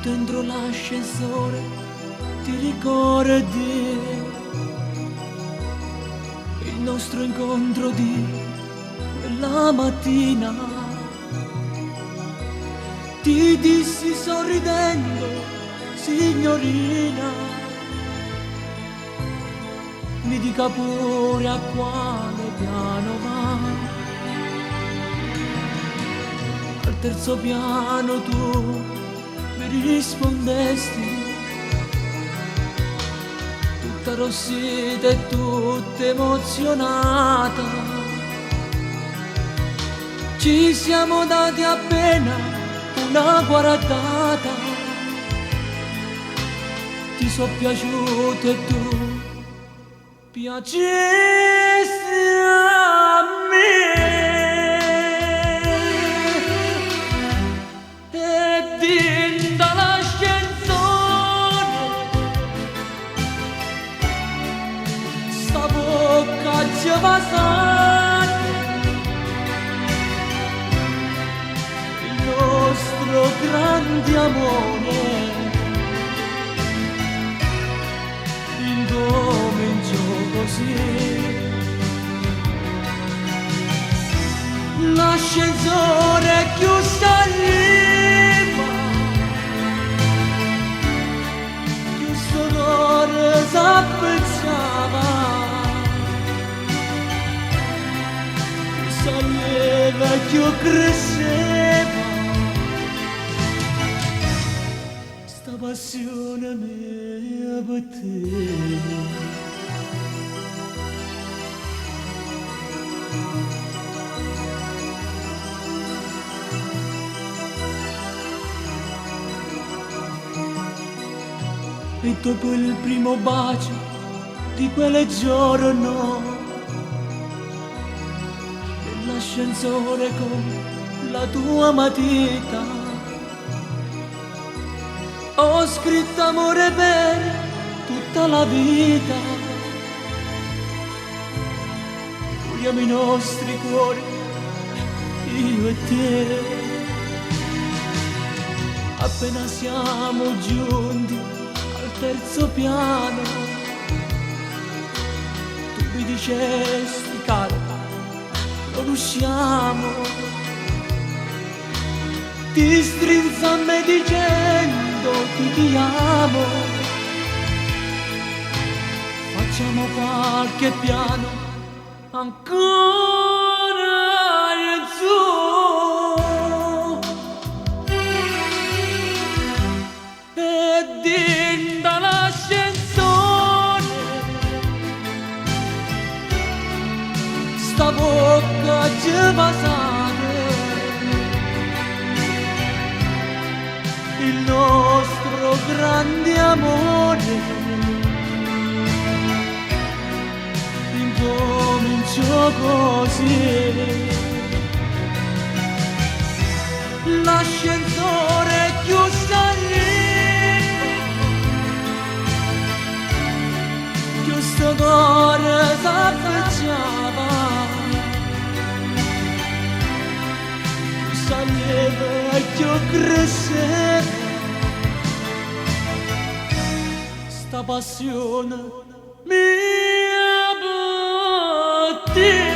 Dentro l'ascensore ti ricordi il nostro incontro di quella mattina. Ti dissi sorridendo, signorina, mi dica pure a quale piano va. Al terzo piano tu mi rispondesti, tutta rossita e tutta emozionata. Ci siamo dati appena una guardata, ti so piaciuto e tu piacesti a me. Il nostro grande amore incominciò così. L'ascensore chiuso arriva, chiuso cuore s'appezzava, saliva e più cresceva sta passione mia per te. E dopo il primo bacio di quel giorno, l'ascensore con la tua matita, ho scritto amore per tutta la vita. Uniamo i nostri cuori, io e te. Appena siamo giunti al terzo piano, tu mi dicesti calma, non usciamo. Ti strinse a me dicendo ti amo. Facciamo qualche piano ancora in su, e dinda l'ascensore sta bocca ci passare, il nostro grande amore incominciò così. L'ascensore chiuso arriva, chiuso cuore s'affacciava, saliva e più cresceva sta passione mia per te.